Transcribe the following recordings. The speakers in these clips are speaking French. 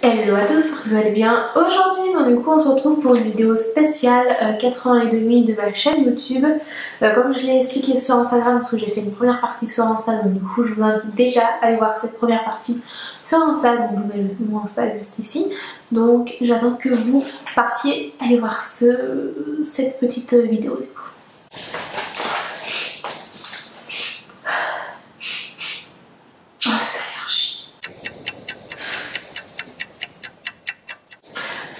Hello à tous, j'espère que vous allez bien. Aujourd'hui, donc, du coup, on se retrouve pour une vidéo spéciale 4 ans et demi de ma chaîne YouTube. Comme je l'ai expliqué sur Instagram, parce que j'ai fait une première partie sur Insta, donc du coup, je vous invite déjà à aller voir cette première partie sur Insta. Donc, je vous mets mon Insta juste ici. Donc, j'attends que vous partiez aller voir cette petite vidéo du coup.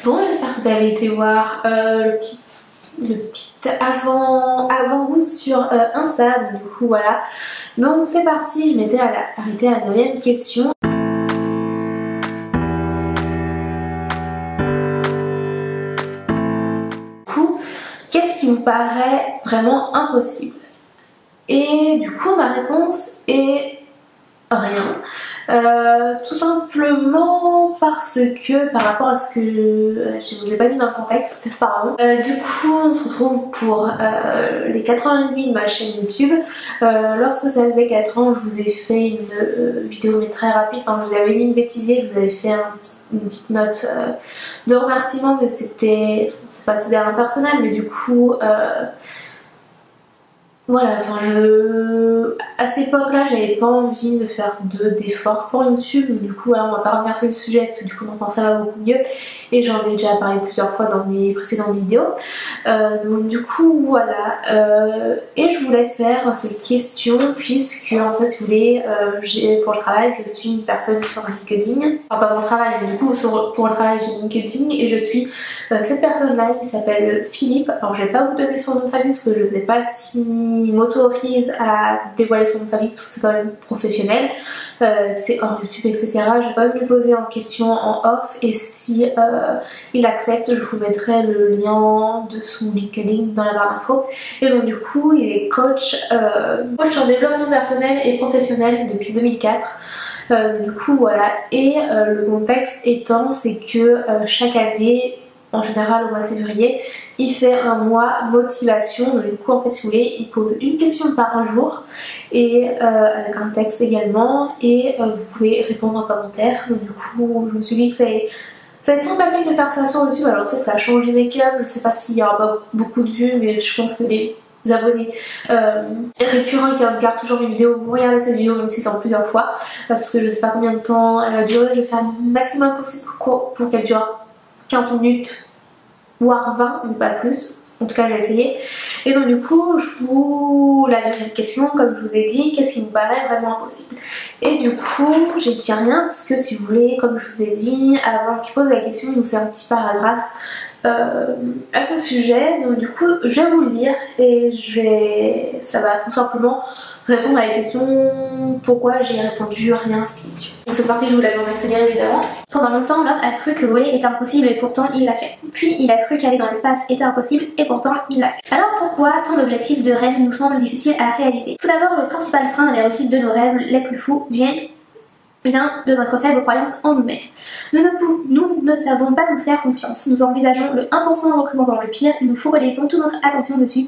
Bon, j'espère que vous avez été voir le petit avant vous sur Insta, donc du coup voilà. Donc c'est parti, je m'étais arrêtée à la 9e question. Du coup, qu'est-ce qui vous paraît vraiment impossible? Et du coup ma réponse est rien. Tout simplement parce que par rapport à ce que je vous ai pas mis dans le contexte, pardon. Du coup on se retrouve pour les 4 ans et demi de ma chaîne YouTube. Lorsque ça faisait 4 ans, je vous ai fait une vidéo mais très rapide, enfin je vous avais mis une bêtisier, je vous avais fait une petite note de remerciement, mais c'est pas un personnel, mais du coup voilà, enfin à cette époque-là, j'avais pas envie de faire d'efforts pour YouTube, donc du coup, voilà, on va pas revenir sur le sujet parce que du coup, maintenant ça va beaucoup mieux et j'en ai déjà parlé plusieurs fois dans mes précédentes vidéos. Donc du coup, voilà, et je voulais faire cette question puisque en fait, si vous voulez, pour le travail, je suis une personne sur LinkedIn, enfin pas pour le travail, mais du coup, pour le travail, j'ai LinkedIn et je suis cette personne-là qui s'appelle Philippe. Alors, je vais pas vous donner son nom de famille parce que je sais pas si m'autorise à dévoiler son nom de famille parce que c'est quand même professionnel, c'est hors YouTube, etc. Je vais quand même lui poser en question en off et si il accepte, je vous mettrai le lien de son LinkedIn dans la barre d'infos. Et donc du coup, il est coach en développement personnel et professionnel depuis 2004. Du coup voilà, et le contexte étant c'est que chaque année, en général au mois de février, il fait un mois motivation. Donc du coup en fait si vous voulez, il pose une question par jour et avec un texte également et vous pouvez répondre en commentaire. Donc du coup je me suis dit que ça va être sympathique de faire ça sur YouTube. Alors c'est que ça change du make-up, je sais pas s'il y aura pas beaucoup de vues, mais je pense que les abonnés récurrents qui regardent toujours mes vidéos vont regarder cette vidéo même si c'est en plusieurs fois, parce que je sais pas combien de temps elle va durer. Je vais faire le maximum possible pour qu'elle dure 15 minutes voire 20 mais pas plus, en tout cas j'ai essayé. Et donc du coup la deuxième question, comme je vous ai dit, qu'est-ce qui vous paraît vraiment impossible? Et du coup j'ai dit rien parce que si vous voulez, comme je vous ai dit, avant qu'il pose la question, il vous fait un petit paragraphe à ce sujet. Donc du coup je vais vous le lire et ça va tout simplement répondre à la question pourquoi j'ai répondu rien à cette question. Donc cette partie je vous l'avais en accéléré évidemment. Pendant longtemps, l'homme a cru que voler était impossible et pourtant il l'a fait. Puis il a cru qu'aller dans l'espace était impossible et pourtant il l'a fait. Alors pourquoi ton objectif de rêve nous semble difficile à réaliser? Tout d'abord, le principal frein à la réussite de nos rêves les plus fous vient de notre faible croyance en nous-mêmes. Nous ne savons pas nous faire confiance. Nous envisageons le 1% représentant le pire et nous focalisons toute notre attention dessus,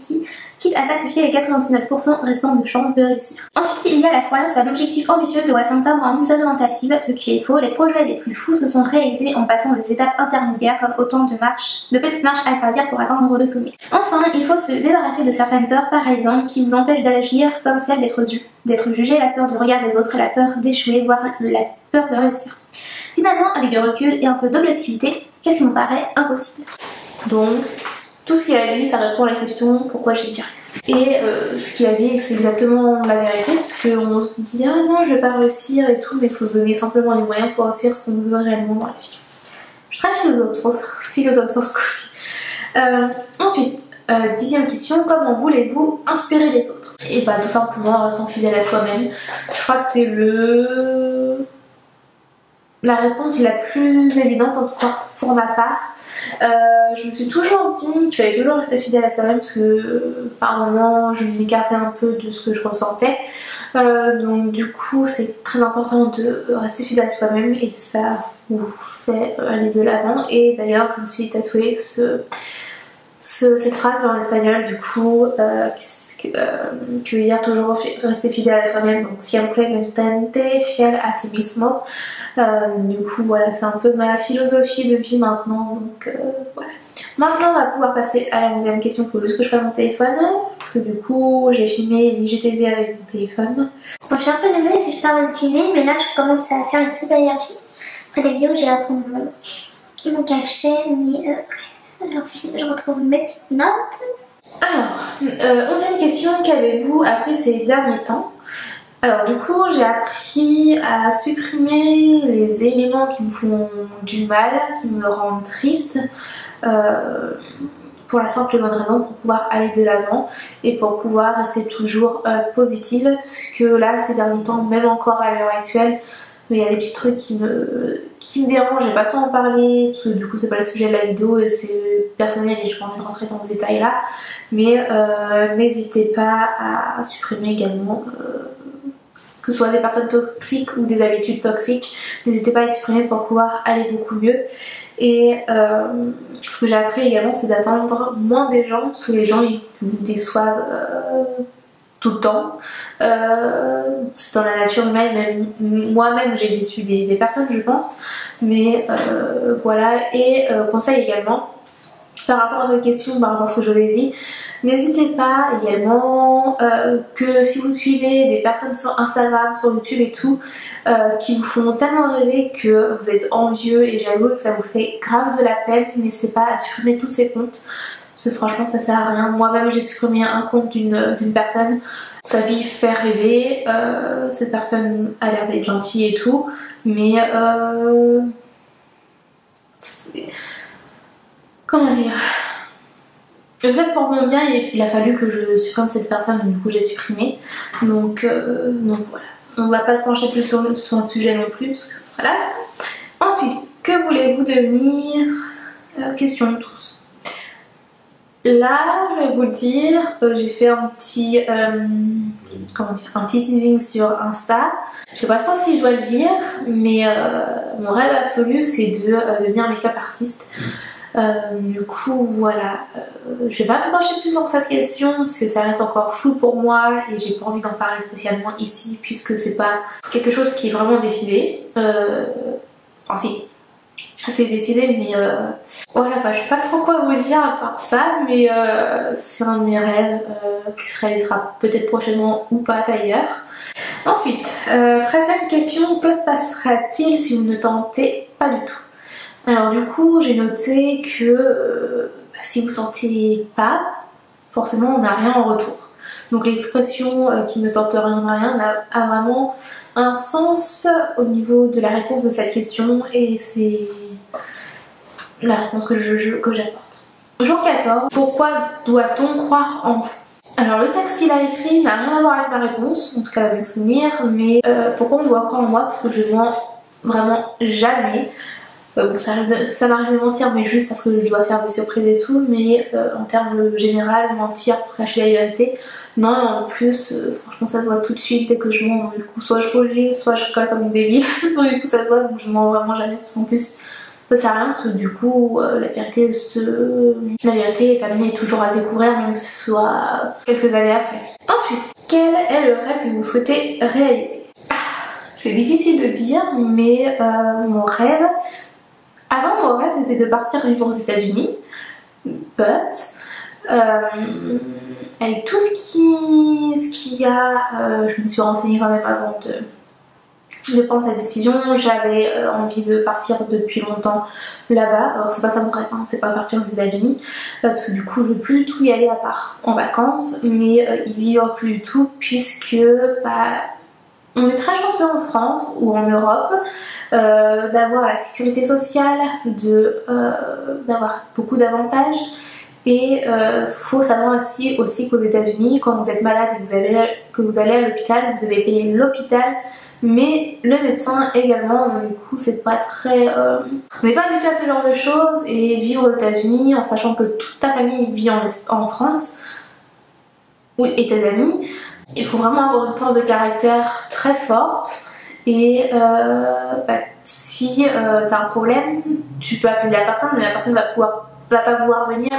quitte à sacrifier les 99% restants de chances de réussir. Ensuite, il y a la croyance qu'un objectif ambitieux devrait s'atteindre en une seule tentative, ce qui est faux. Les projets les plus fous se sont réalisés en passant des étapes intermédiaires comme autant de petites marches à gravir pour atteindre le sommet. Enfin, il faut se débarrasser de certaines peurs, par exemple, qui vous empêchent d'agir, comme celle d'être jugé, la peur du regard des autres, la peur d'échouer, voire la peur de réussir. Finalement, avec du recul et un peu d'objectivité, qu'est-ce qui vous paraît impossible? Donc, tout ce qu'il a dit, ça répond à la question pourquoi j'ai dit rien. Et ce qu'il a dit, c'est exactement la vérité, parce qu'on se dit ah non, je vais pas réussir et tout, mais il faut se donner simplement les moyens pour réussir ce qu'on veut réellement dans la vie. Je suis très philosophe sur ce coup-ci. Ensuite, 10e question, comment voulez-vous inspirer les autres? Et bah tout simplement en restant fidèle à soi-même. Je crois que c'est la réponse la plus évidente en tout cas pour ma part. Je me suis toujours dit qu'il fallait toujours rester fidèle à soi-même parce que par moments je m'écartais un peu de ce que je ressentais. Donc du coup c'est très important de rester fidèle à soi-même et ça vous fait aller de l'avant. Et d'ailleurs je me suis tatouée cette phrase en espagnol du coup Tu veux dire toujours rester fidèle à toi-même, donc siempre mantente fiel a ti mismo. Du coup voilà, c'est un peu ma philosophie de vie maintenant, donc voilà. Maintenant on va pouvoir passer à la 11e question. Il faut juste que je prenne mon téléphone, parce que du coup j'ai filmé l'IGTV avec mon téléphone. Bon, je suis un peu désolée si je parle mal tuner, mais là je commence à faire une crise d'allergie. Après les vidéos, j'ai à prendre mon cachet, mais bref, alors je retrouve mes petites notes. Alors, 11e question, qu'avez-vous appris ces derniers temps? Alors du coup j'ai appris à supprimer les éléments qui me font du mal, qui me rendent triste, pour la simple et bonne raison pour pouvoir aller de l'avant et pour pouvoir rester toujours positive, parce que là ces derniers temps, même encore à l'heure actuelle, il y a des petits trucs qui me dérangent, j'ai pas trop en parler parce que du coup c'est pas le sujet de la vidéo et c'est personnel et j'ai pas envie de rentrer dans ce détail là, mais n'hésitez pas à supprimer également que ce soit des personnes toxiques ou des habitudes toxiques, n'hésitez pas à les supprimer pour pouvoir aller beaucoup mieux. Et ce que j'ai appris également, c'est d'attendre moins des gens, parce que les gens ils nous déçoivent tout le temps. C'est dans la nature humaine, même moi-même j'ai déçu des personnes je pense, mais voilà. Et conseil également, par rapport à cette question, par rapport à ce que je vous ai dit, n'hésitez pas également que si vous suivez des personnes sur Instagram, sur YouTube et tout, qui vous font tellement rêver que vous êtes envieux et jaloux et que ça vous fait grave de la peine, n'hésitez pas à supprimer tous ces comptes. Parce que franchement ça sert à rien. Moi-même j'ai supprimé un compte d'une personne. Sa vie fait rêver, cette personne a l'air d'être gentille et tout, mais comment dire, en fait pour mon bien il a fallu que je supprime cette personne, du coup j'ai supprimé, donc voilà, on va pas se pencher plus sur le sujet non plus, parce que voilà. Ensuite, que voulez-vous devenir? Question de tous. Là, je vais vous dire, j'ai fait un petit, un petit teasing sur Insta. Je sais pas trop si je dois le dire, mais mon rêve absolu, c'est de devenir make-up artiste. Du coup, voilà, je vais pas me pencher plus dans cette question parce que ça reste encore flou pour moi et j'ai pas envie d'en parler spécialement ici puisque c'est pas quelque chose qui est vraiment décidé. Enfin, si. C'est décidé, mais voilà, je sais pas trop quoi vous dire à part ça, mais c'est un de mes rêves qui se réalisera peut-être prochainement ou pas d'ailleurs. Ensuite, 13e question, que se passera-t-il si vous ne tentez pas du tout? Alors du coup, j'ai noté que si vous tentez pas, forcément on n'a rien en retour. Donc l'expression qui ne tente rien n'a rien a vraiment un sens au niveau de la réponse de cette question et c'est la réponse que j'apporte. Jour 14. Pourquoi doit-on croire en vous? Alors le texte qu'il a écrit n'a rien à voir avec ma réponse, en tout cas avec mes souvenirs, mais pourquoi on doit croire en moi? Parce que je mens vraiment jamais. Ça m'arrive de mentir, mais juste parce que je dois faire des surprises et tout, mais en termes général, mentir pour cacher la vérité, non. En plus, franchement ça se voit tout de suite dès que je mens, donc du coup soit je rougis, soit je colle comme une débile, donc du coup ça se voit, donc je mens vraiment jamais, parce qu'en plus ça sert à rien, parce que du coup la vérité est amenée toujours à se découvrir, même que ce soit quelques années après. Ensuite, quel est le rêve que vous souhaitez réaliser? C'est difficile de dire, mais mon rêve, avant mon rêve c'était de partir vivre aux États-Unis, but avec tout ce qu'il y a, je me suis renseignée quand même avant de prendre cette décision. J'avais envie de partir depuis longtemps là-bas. Alors c'est pas ça mon rêve, hein, c'est pas partir aux États-Unis parce que du coup je veux plus du tout y aller à part en vacances, mais y vivre plus du tout puisque on est très chanceux en France ou en Europe d'avoir la sécurité sociale, d'avoir beaucoup d'avantages. Et faut savoir aussi qu'aux États-Unis, quand vous êtes malade et que vous allez à l'hôpital, vous devez payer l'hôpital, mais le médecin également. Donc du coup, c'est pas très. On n'est pas habitué à ce genre de choses, et vivre aux États-Unis en sachant que toute ta famille vit en France, et tes amis, il faut vraiment avoir une force de caractère très forte. Et si t'as un problème, tu peux appeler la personne, mais la personne va pas pouvoir venir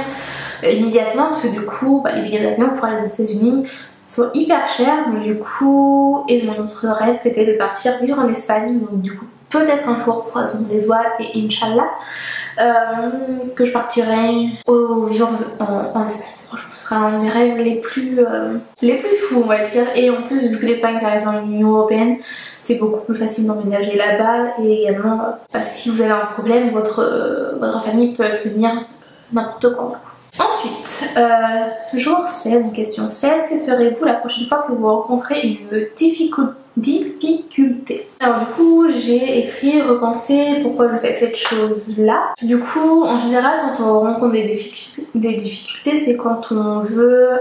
immédiatement parce que du coup les billets d'avion pour aller aux États-Unis sont hyper chers. Donc du coup, et mon autre rêve c'était de partir vivre en Espagne. Donc du coup peut-être un jour, croisons les doigts et Inch'Allah, que je partirai vivre en Espagne. Franchement, ce sera un de mes rêves les plus fous, on va dire. Et en plus, vu que l'Espagne ça reste dans l'Union Européenne, c'est beaucoup plus facile d'emménager là-bas. Et également, si vous avez un problème, votre famille peut venir n'importe quand. Ensuite, jour 16, question 16, que ferez-vous la prochaine fois que vous rencontrez une difficulté? Alors du coup, j'ai écrit repenser pourquoi je fais cette chose-là. Du coup, en général, quand on rencontre des difficultés, c'est quand on veut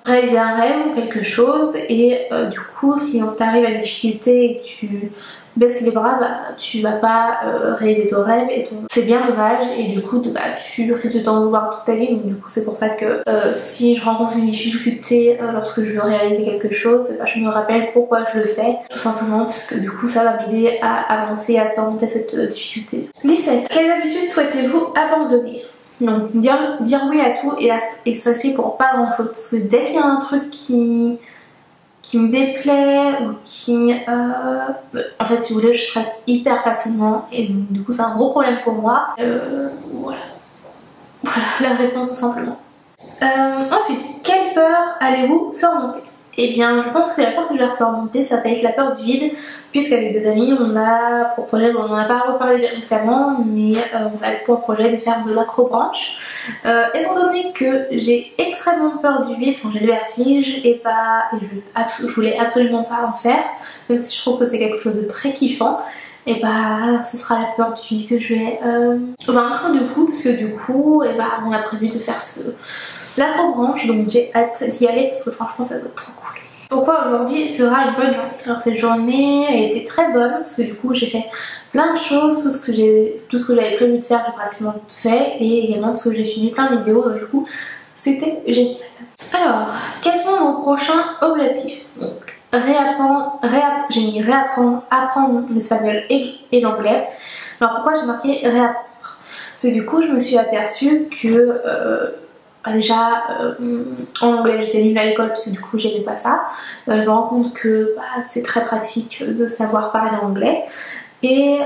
réaliser un rêve ou quelque chose. Et du coup, si on t'arrive à une difficulté et que tu baisses les bras, tu vas pas réaliser ton rêve et c'est bien dommage. Et du coup, tu risques de t'en vouloir toute ta vie. Donc du coup, c'est pour ça que si je rencontre une difficulté lorsque je veux réaliser quelque chose, je me rappelle pourquoi je le fais, tout simplement parce que du coup ça va m'aider à avancer, à surmonter cette difficulté. 17. Quelles habitudes souhaitez-vous abandonner? Donc dire oui à tout et stresser pour pas grand chose, parce que dès qu'il y a un truc qui me déplaît ou qui... en fait, si vous voulez, je stresse hyper facilement et donc, du coup c'est un gros problème pour moi. Voilà la réponse tout simplement. Ensuite, quelle peur allez-vous surmonter? Eh bien, je pense que la peur que je vais surmonter, ça va être la peur du vide, puisqu'avec des amis, on a pour projet, on en a pas reparlé récemment, mais on a pour projet de faire de l'acrobranche. Étant donné que j'ai extrêmement peur du vide, j'ai le vertige, et je voulais absolument pas en faire, même si je trouve que c'est quelque chose de très kiffant. Et ce sera la peur du vide que je vais vaincre du coup, parce que du coup, on a prévu de faire l'acrobranche, donc j'ai hâte d'y aller parce que franchement ça doit être trop cool. Pourquoi aujourd'hui sera une bonne journée? Alors cette journée a été très bonne parce que du coup j'ai fait plein de choses, tout ce que j'avais prévu de faire j'ai pratiquement fait, et également parce que j'ai fini plein de vidéos, donc du coup c'était génial. Alors, quels sont vos prochains objectifs? Donc j'ai mis apprendre l'espagnol et l'anglais. Alors pourquoi j'ai marqué réapprendre? Parce que du coup je me suis aperçue que déjà en anglais j'étais nulle à l'école parce que du coup j'aimais pas ça. Je me rends compte que c'est très pratique de savoir parler anglais. Et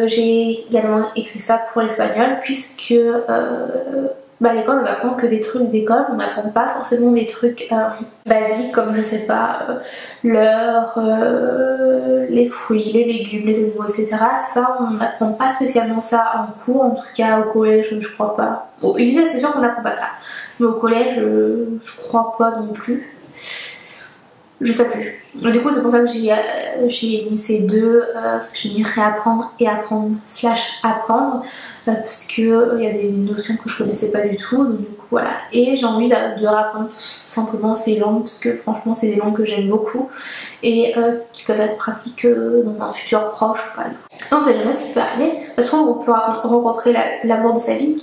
j'ai également écrit ça pour l'espagnol, puisque à l'école on apprend que des trucs d'école, on n'apprend pas forcément des trucs basiques comme je sais pas l'heure, les fruits, les légumes, les animaux, etc. Ça on n'apprend pas spécialement ça en cours, en tout cas au collège je crois pas. Au lycée c'est sûr qu'on n'apprend pas ça, mais au collège je crois pas non plus. Je sais plus. Du coup c'est pour ça que j'ai mis ces deux, j'ai mis réapprendre et apprendre / apprendre, parce que il y a des notions que je connaissais pas du tout, donc du coup voilà. Et j'ai envie de réapprendre tout simplement ces langues, parce que franchement c'est des langues que j'aime beaucoup et qui peuvent être pratiques dans un futur proche ou pas. On sait jamais ce qui peut arriver. Ça se trouve on peut rencontrer l'amour de sa vie,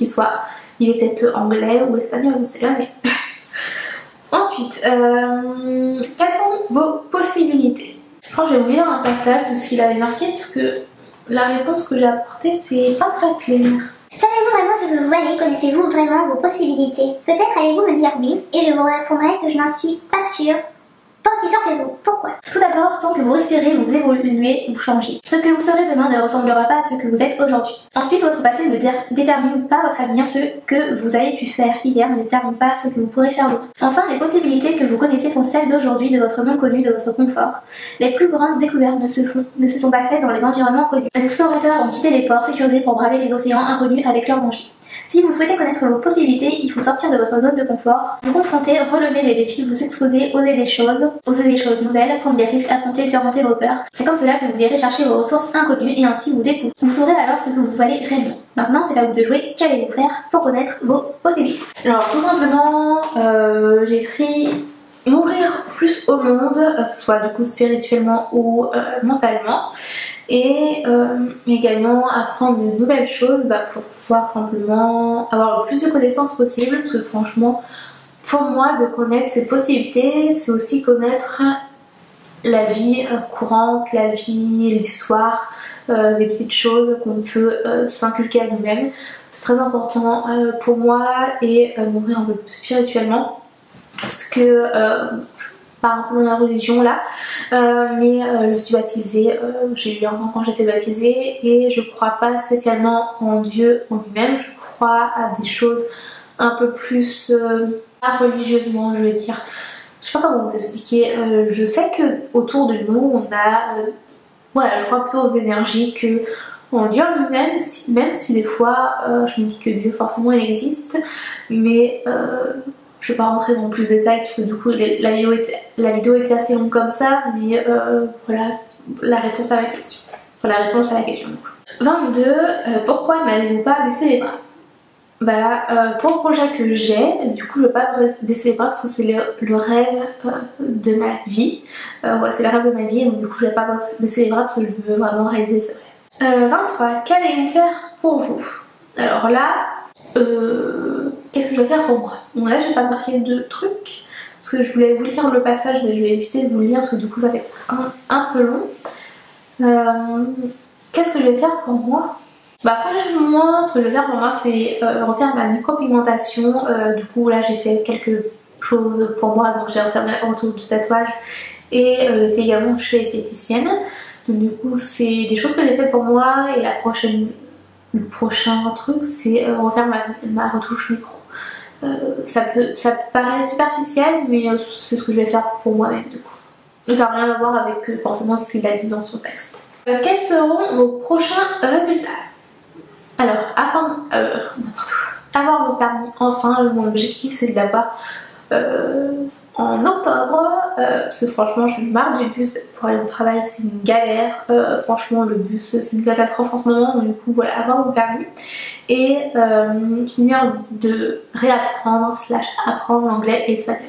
il est peut-être anglais ou espagnol, on sait jamais. Ensuite, quelles sont vos possibilités? Je crois que j'ai oublié un passage de ce qu'il avait marqué, parce que la réponse que j'ai apportée c'est pas très clair. Savez-vous vraiment ce que vous valez? Connaissez-vous vraiment vos possibilités? Peut-être allez-vous me dire oui, et je vous répondrai que je n'en suis pas sûre. Pas aussi sûr que vous. Pourquoi? Tout d'abord, tant que vous respirez, vous évoluez, vous changez. Ce que vous serez demain ne ressemblera pas à ce que vous êtes aujourd'hui. Ensuite, votre passé ne détermine pas votre avenir. Ce que vous avez pu faire hier ne détermine pas ce que vous pourrez faire demain. Enfin, les possibilités que vous connaissez sont celles d'aujourd'hui, de votre monde connu, de votre confort. Les plus grandes découvertes ne se sont pas faites dans les environnements connus. Les explorateurs ont quitté les ports sécurisés pour braver les océans inconnus avec leurs dangers. Si vous souhaitez connaître vos possibilités, il faut sortir de votre zone de confort, vous confronter, relever les défis, vous exposer, oser des choses nouvelles, prendre des risques, affronter et surmonter vos peurs. C'est comme cela que vous irez chercher vos ressources inconnues et ainsi vous découvrir. Vous saurez alors ce que vous valez réellement. Maintenant, c'est à vous de jouer. Qu'allez-vous faire pour connaître vos possibilités? Alors tout simplement, j'ai écrit m'ouvrir plus au monde, que ce soit du coup spirituellement ou mentalement. Et également apprendre de nouvelles choses pour pouvoir simplement avoir le plus de connaissances possible, parce que franchement pour moi de connaître ses possibilités c'est aussi connaître la vie courante, la vie, l'histoire, des petites choses qu'on peut s'inculquer à nous-mêmes. C'est très important pour moi et m'ouvrir un peu plus spirituellement parce que pas dans la religion là, mais je suis baptisée, j'ai eu un enfant quand j'étais baptisée et je crois pas spécialement en Dieu en lui-même, je crois à des choses un peu plus religieusement, je veux dire. Je sais pas comment vous expliquer, je sais que autour de nous on a, voilà, je crois plutôt aux énergies que en Dieu lui-même, même si des fois je me dis que Dieu forcément il existe, mais je vais pas rentrer dans plus de détails parce que du coup la vidéo était assez longue comme ça, mais voilà la réponse à la question. Voilà la réponse à la question. 22. Pourquoi n'allez-vous pas baisser les bras? Pour le projet que j'ai, du coup je vais pas baisser les bras parce que c'est le rêve de ma vie. Ouais, c'est le rêve de ma vie, donc du coup je vais pas baisser les bras parce que je veux vraiment réaliser ce rêve. 23. Qu'allez-vous faire pour vous? Alors là, qu'est-ce que je vais faire pour moi? Bon là j'ai pas marqué de trucs parce que je voulais vous lire le passage mais je vais éviter de vous le lire parce que du coup ça va être un peu long. Qu'est-ce que je vais faire pour moi? Franchement ce que je vais faire pour moi c'est refaire ma micropigmentation. Du coup là j'ai fait quelque chose pour moi, donc j'ai refait ma retour du tatouage et j'étais également chez esthéticienne. Donc du coup c'est des choses que j'ai fait pour moi et le prochain truc c'est refaire ma retouche micro. Ça paraît superficiel mais c'est ce que je vais faire pour moi-même du coup. Ça n'a rien à voir avec forcément ce qu'il a dit dans son texte. Quels seront vos prochains résultats? Alors, avoir mon permis, enfin, mon objectif c'est de l'avoir en octobre, parce que franchement je me marre du bus pour aller au travail, c'est une galère, franchement le bus c'est une catastrophe en ce moment, donc du coup voilà, avoir mon permis et finir de réapprendre / apprendre l'anglais et l'espagnol.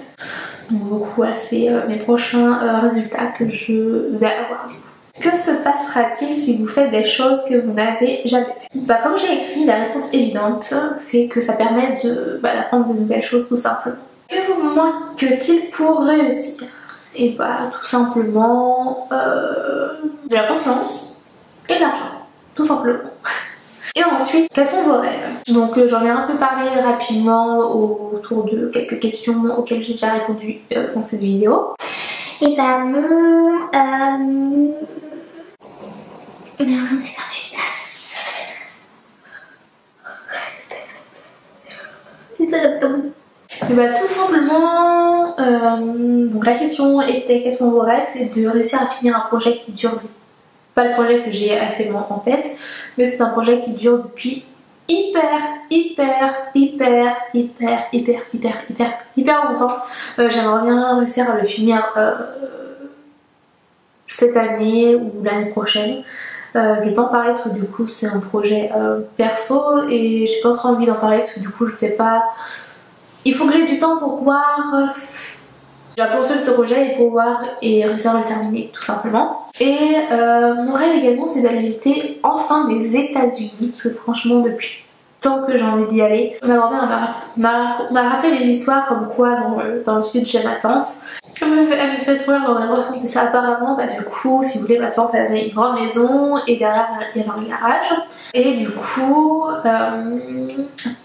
Donc voilà, c'est mes prochains résultats que je vais avoir du coup. Que se passera-t-il si vous faites des choses que vous n'avez jamais fait? Comme j'ai écrit, la réponse évidente, c'est que ça permet d'apprendre de nouvelles choses tout simplement. Que vous manque-t-il pour réussir? Et tout simplement de la confiance et de l'argent, tout simplement. Et ensuite, quels sont vos rêves? Donc j'en ai un peu parlé rapidement autour de quelques questions auxquelles j'ai déjà répondu dans cette vidéo. Et mon... Merde, je me suis perdue. Et tout simplement, donc la question était quels sont vos rêves? C'est de réussir à finir un projet qui dure, pas le projet que j'ai actuellement en tête, mais c'est un projet qui dure depuis hyper longtemps. J'aimerais bien réussir à le finir cette année ou l'année prochaine. Je vais pas en parler parce que du coup c'est un projet perso et j'ai pas trop envie d'en parler parce que du coup je sais pas, il faut que j'ai du temps pour pouvoir poursuivre ce projet et réussir à le terminer tout simplement. Et mon rêve également c'est d'aller visiter enfin les États-Unis parce que franchement depuis tant que j'ai envie d'y aller. Ma grand-mère m'a rappelé des histoires comme quoi dans le sud chez ma tante. Elle me fait trop rire quand elle me racontait ça. Apparemment, du coup, si vous voulez, ma tante elle avait une grande maison et derrière il y avait un garage. Et du coup,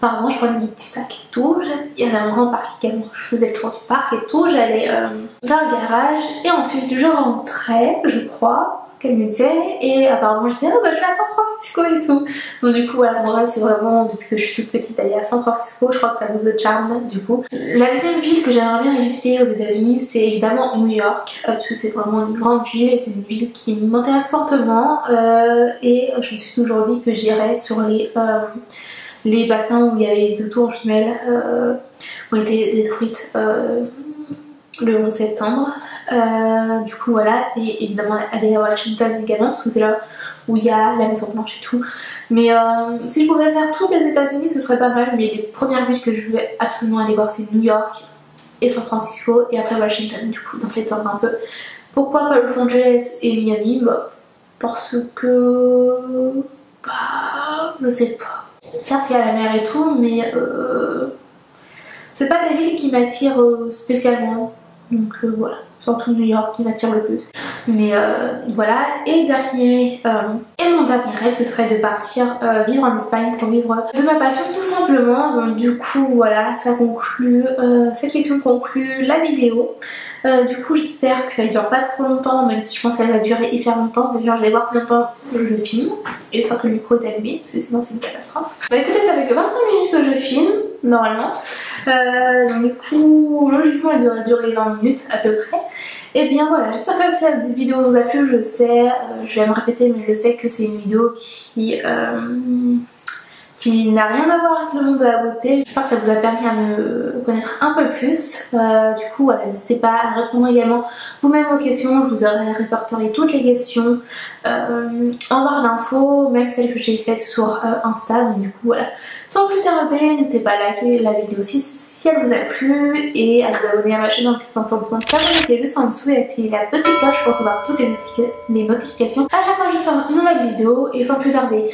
apparemment, je prenais mon petit sac et tout. Il y avait un grand parc également. Je faisais le tour du parc et tout. J'allais dans le garage et ensuite je rentrais, je crois. Qu'elle me disait et apparemment je disais je vais à San Francisco et tout. Donc du coup voilà, mon rêve c'est vraiment depuis que je suis toute petite d'aller à San Francisco. Je crois que ça vous the charm du coup. La deuxième ville que j'aimerais bien visiter aux États-Unis c'est évidemment New York parce que c'est vraiment une grande ville et c'est une ville qui m'intéresse fortement et je me suis toujours dit que j'irais sur les bassins où il y avait 2 tours jumelles ont été détruites le 11 septembre. Du coup voilà, et évidemment aller à Washington également parce que c'est là où il y a la Maison Blanche et tout. Mais si je pouvais faire toutes les États-Unis ce serait pas mal, mais les premières villes que je veux absolument aller voir c'est New York et San Francisco et après Washington du coup dans cet ordre un peu. Pourquoi pas Los Angeles et Miami? Parce que je sais pas. Certes il y a la mer et tout mais c'est pas des villes qui m'attirent spécialement. Donc voilà, surtout New York qui m'attire le plus. Mais voilà, et dernier et mon dernier rêve, ce serait de partir vivre en Espagne pour vivre de ma passion tout simplement. Donc du coup voilà, ça conclut, cette question conclut la vidéo. Du coup j'espère qu'elle dure pas trop longtemps, même si je pense qu'elle va durer hyper longtemps. D'ailleurs je vais voir combien de temps je filme. Et j'espère que le micro est allumé, parce que sinon c'est une catastrophe. Bah écoutez, ça fait que 25 minutes que je filme, normalement. Donc du coup logiquement elle devrait durer 20 minutes à peu près. Et bien voilà, j'espère que cette vidéo vous a plu. Je sais, je vais me répéter, mais je sais que c'est une vidéo qui n'a rien à voir avec le monde de la beauté. J'espère que ça vous a permis à me connaître un peu plus. Du coup voilà, n'hésitez pas à répondre également vous-même aux questions. Je vous aurai répertorié toutes les questions en barre d'infos, même celles que j'ai faites sur Insta. Donc du coup voilà, sans plus tarder, n'hésitez pas à liker la vidéo si elle vous a plu et à vous abonner à ma chaîne en cliquant sur le bouton de s'abonner juste en dessous et activer la petite cloche pour recevoir toutes les notifications à chaque fois que je sors une nouvelle vidéo. Et sans plus tarder,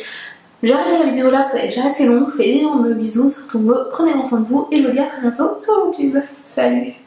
j'arrête la vidéo là parce qu'elle est déjà assez longue. Je vous fais d'énormes bisous, surtout prenez soin de vous et je vous dis à très bientôt sur YouTube. Salut!